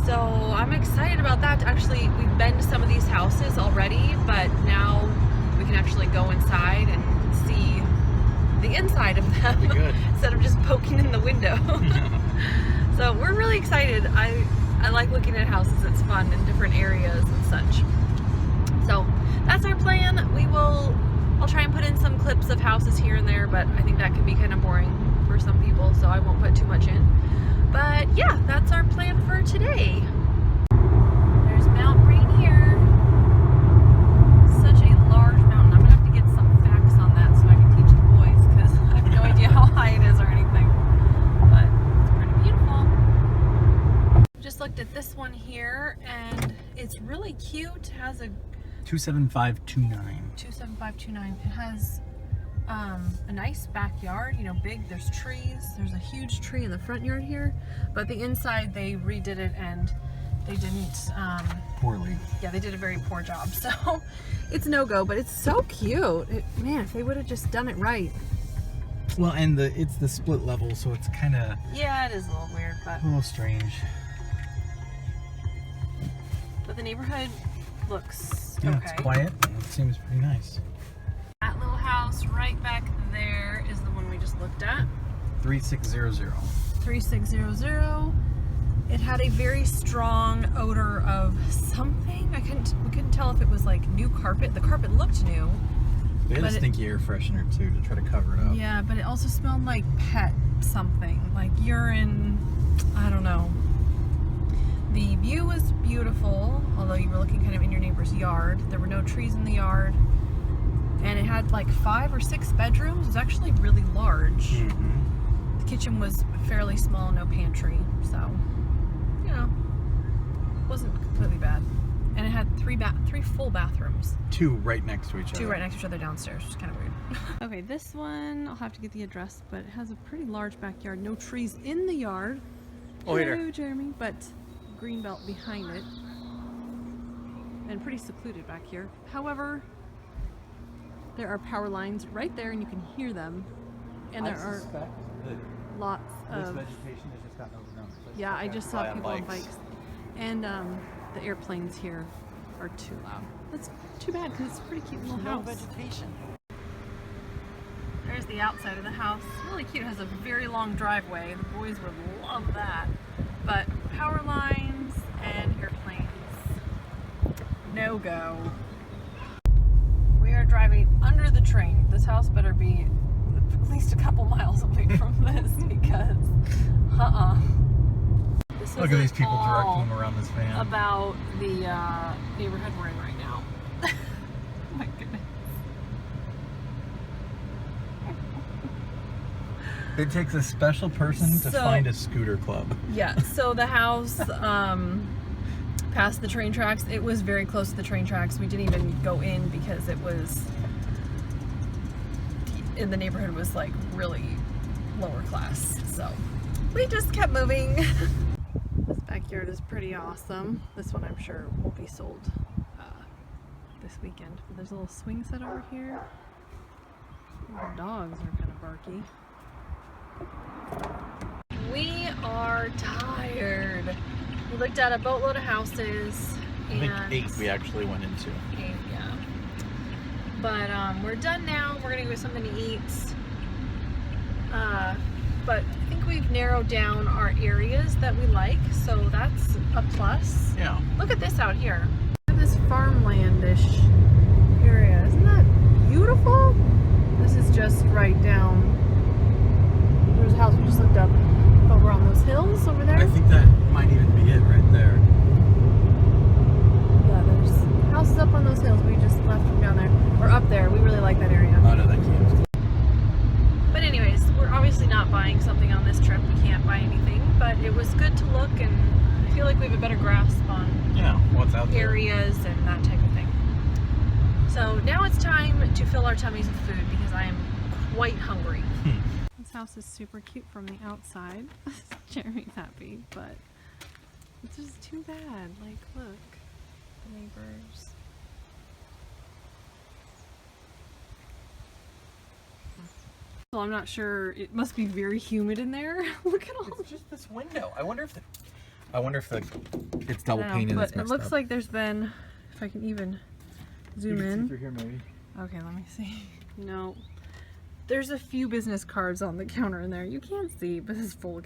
So I'm excited about that. Actually, we've been to some of these houses already, but now we can actually go inside and see the inside of them instead of just poking in the window. So we're really excited. I like looking at houses. It's fun in different areas and such. So that's our plan. I'll try and put in some clips of houses here and there, but I think that could be kind of boring for some people, so I won't put too much in. But yeah, that's our plan for today. There's Mount Rainier. Such a large mountain. I'm gonna have to get some facts on that so I can teach the boys, because I have no idea how high it is or anything. But it's pretty beautiful. Just looked at this one here, and it's really cute. It has a 27529. 27529. It has a nice backyard, you know, big. There's trees. There's a huge tree in the front yard here, but the inside they redid it and they didn't Poorly. Yeah, they did a very poor job. So it's no go, but it's so cute. Man, if they would have just done it right. Well, and it's the split level, so it's kind of Yeah, it is a little weird, but a little strange. But the neighborhood looks Yeah, okay. it's quiet. And it seems pretty nice. That little house right back there is the one we just looked at. 3600. 3600. It had a very strong odor of something. We couldn't tell if it was like new carpet. The carpet looked new. They had a stinky air freshener too to try to cover it up. Yeah, but it also smelled like pet something, like urine. I don't know. The view was beautiful, although you were looking kind of in your neighbor's yard. There were no trees in the yard. And it had like 5 or 6 bedrooms. It was actually really large. Mm-hmm. The kitchen was fairly small, no pantry, so, you know, wasn't completely bad. And it had 3 full bathrooms. 2 right next to each other. 2 right next to each other downstairs, which is kind of weird. Okay, this one, I'll have to get the address, but it has a pretty large backyard. No trees in the yard. Oh, hey there. Hello, Jeremy, but green belt behind it. And pretty secluded back here. However, there are power lines right there and you can hear them. And there are lots of vegetation has just gotten overgrown. Yeah, I just saw people on bikes. And the airplanes here are too loud. That's too bad because it's a pretty cute little house. No vegetation. There's the outside of the house. Really cute. It has a very long driveway. The boys would love that. But power lines and airplanes. No go. We are driving under the train. This house better be at least a couple miles away from this because, This Look at these people directing them around this van. About the neighborhood we're in right now. Oh my goodness. It takes a special person to find a scooter club. Yeah, so the house past the train tracks, it was very close to the train tracks. We didn't even go in because it was in the neighborhood was like really lower class. So we just kept moving. This backyard is pretty awesome. This one I'm sure will be sold this weekend. But there's a little swing set over here. The dogs are kind of barky. We are tired. We looked at a boatload of houses. I think 8 we actually went into. 8, yeah. But we're done now. We're gonna go get something to eat. But I think we've narrowed down our areas that we like, so that's a plus. Yeah. Look at this out here. Look at this farmlandish area. Isn't that beautiful? This is just right down. There's a house we just looked up over on those hills over there. I think that might even be it right there. Yeah, there's houses up on those hills. We just left from down there. Or up there. We really like that area. Oh no, that can't. But anyways, we're obviously not buying something on this trip. We can't buy anything, but it was good to look, and I feel like we have a better grasp on what's out there. Areas and that type of thing. So now it's time to fill our tummies with food because I am quite hungry. This house is super cute from the outside. Jeremy's happy, but it's just too bad. Like, look, the neighbors. So I'm not sure. It must be very humid in there. Look at all. It's just this window. I wonder if I wonder if it's double painted. But it looks like there's been, if I can even zoom in. Through here, maybe. Okay, let me see. No. There's a few business cards on the counter in there. You can't see, but it's full of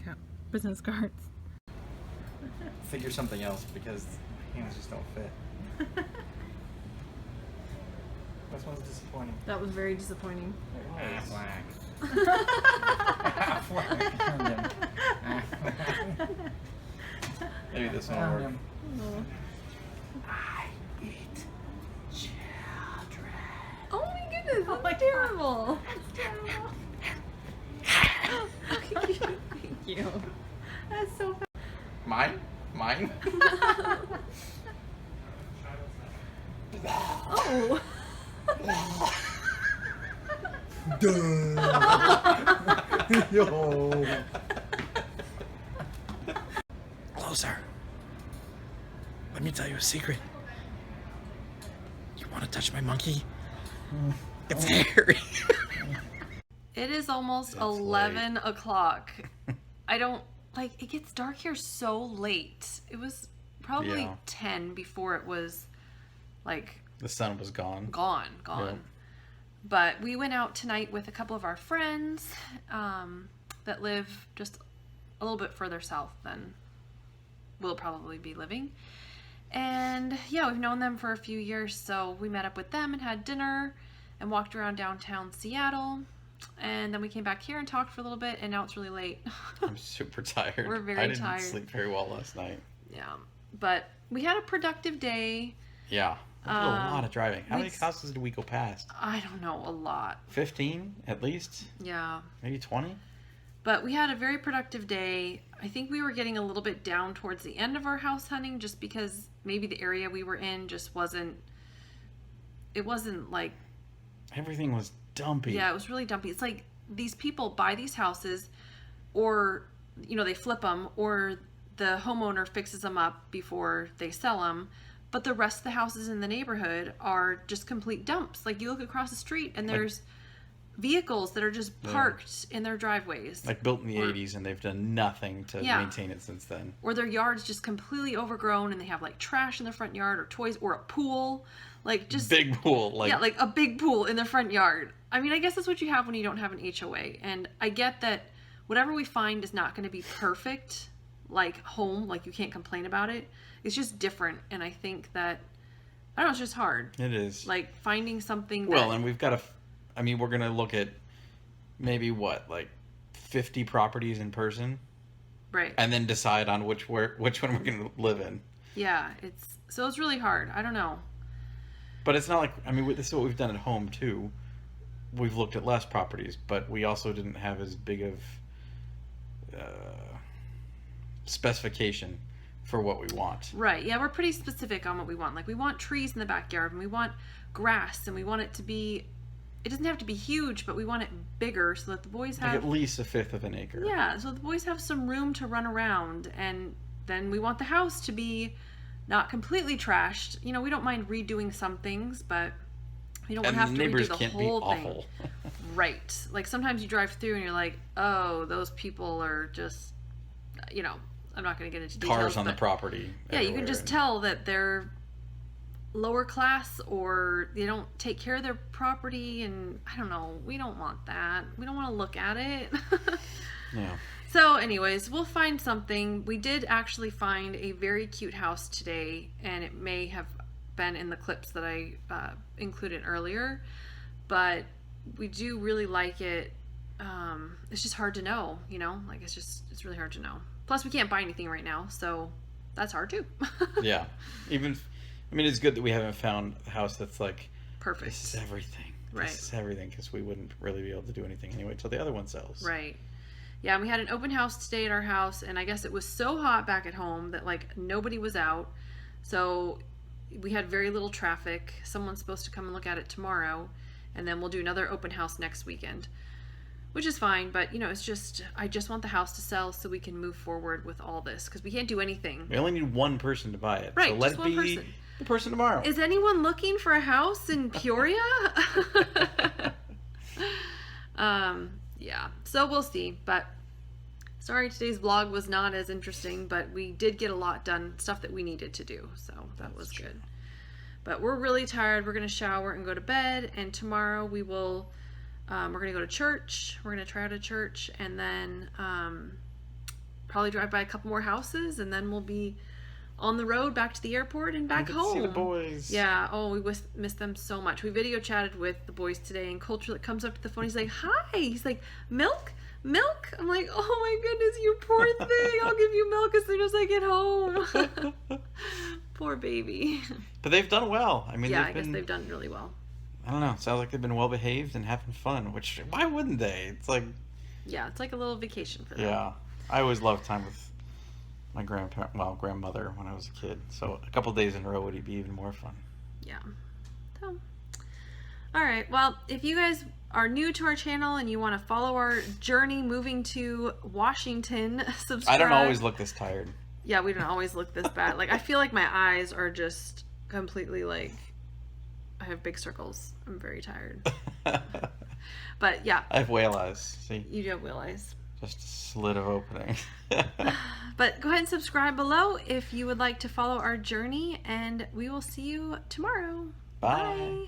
business cards. Figure something else because my hands just don't fit. This one's disappointing. That was very disappointing. Maybe this one will work. I eat children. Oh my goodness, that's terrible. That's terrible. Thank you. That's so bad. Mine? Mine? Oh. Yo. Closer. Let me tell you a secret. You want to touch my monkey? It's hairy. It is almost 11 o'clock. I don't, like, it gets dark here so late. It was probably 10 before it was, like... The sun was gone. Gone. Yeah. But we went out tonight with a couple of our friends that live just a little bit further south than we'll probably be living. And yeah, we've known them for a few years, so we met up with them and had dinner and walked around downtown Seattle. And then we came back here and talked for a little bit, and now it's really late. I'm super tired. We're very tired. I didn't sleep very well last night. Yeah, but we had a productive day. Yeah. We did a lot of driving. How many houses did we go past? I don't know, a lot. 15 at least? Yeah. Maybe 20? But we had a very productive day. I think we were getting a little bit down towards the end of our house hunting just because maybe the area we were in just wasn't, it wasn't like... Everything was dumpy. Yeah, it was really dumpy. It's like these people buy these houses or, you know, they flip them or the homeowner fixes them up before they sell them. But the rest of the houses in the neighborhood are just complete dumps. Like you look across the street and there's vehicles that are just parked in their driveways. Like built in the 80s and they've done nothing to maintain it since then. Or their yard's just completely overgrown and they have like trash in their front yard or toys or a pool. Like just... Big pool. Like a big pool in their front yard. I mean, I guess that's what you have when you don't have an HOA. And I get that whatever we find is not going to be perfect, like home, like you can't complain about it. It's just different, and I think that, I don't know, it's just hard. It is. Like, finding something that... Well, and we've got to, I mean, we're going to look at maybe, what, like 50 properties in person? Right. And then decide on which one we're going to live in. Yeah, so it's really hard. I don't know. But it's not like, I mean, this is what we've done at home, too. We've looked at less properties, but we also didn't have as big of specification for what we want. Right. Yeah, we're pretty specific on what we want. Like, we want trees in the backyard, and we want grass, and we want it to be... It doesn't have to be huge, but we want it bigger so that the boys have... Like at least a fifth of an acre. Yeah, so the boys have some room to run around, and then we want the house to be not completely trashed. You know, we don't mind redoing some things, but we don't want to have to redo the whole thing. Right. Like, sometimes you drive through and you're like, oh, those people are just, you know... I'm not going to get into details. Cars on the property. Yeah, you can just tell that they're lower class or they don't take care of their property, and I don't know. We don't want that. We don't want to look at it. Yeah. So anyways, we'll find something. We did actually find a very cute house today, and it may have been in the clips that I included earlier, but we do really like it. It's just hard to know, you know? Like, it's really hard to know. Plus, we can't buy anything right now, so that's hard too. Yeah. I mean, it's good that we haven't found a house that's like, perfect. This is everything. Right. This is everything, because we wouldn't really be able to do anything anyway until the other one sells. Right. Yeah, and we had an open house today at our house, and I guess it was so hot back at home that, like, nobody was out. So we had very little traffic. Someone's supposed to come and look at it tomorrow, and then we'll do another open house next weekend. Which is fine, but, you know, it's just, I just want the house to sell so we can move forward with all this, because we can't do anything. We only need one person to buy it. Right, so let just it one be person. The person tomorrow. Is anyone looking for a house in Peoria? Yeah, so we'll see, but Sorry today's vlog was not as interesting, but we did get a lot done, stuff that we needed to do, so that was good. But we're really tired. We're going to shower and go to bed, and tomorrow we will, we're going to go to church. We're going to try out a church, and then probably drive by a couple more houses, and then we'll be on the road back to the airport and back home. See the boys. Yeah. Oh, we miss them so much. We video chatted with the boys today, and Coulter comes up to the phone. He's like, "Hi." He's like, "Milk? Milk?" I'm like, "Oh my goodness, you poor thing. I'll give you milk as soon as I get home." Poor baby. But they've done well. I mean, yeah, I guess they've done really well. I don't know. It sounds like they've been well behaved and having fun. Which, why wouldn't they? It's like. Yeah, it's like a little vacation for them. Yeah, I always loved time with my grandmother when I was a kid. So a couple days in a row would be even more fun. Yeah. So, all right. Well, if you guys are new to our channel and you want to follow our journey moving to Washington, subscribe. I don't always look this tired. Yeah, we don't always look this bad. Like, I feel like my eyes are just completely like, I have big circles. I'm very tired. But yeah. I have whale eyes. See? You do have whale eyes. Just a slit of opening. But go ahead and subscribe below if you would like to follow our journey, and we will see you tomorrow. Bye. Bye.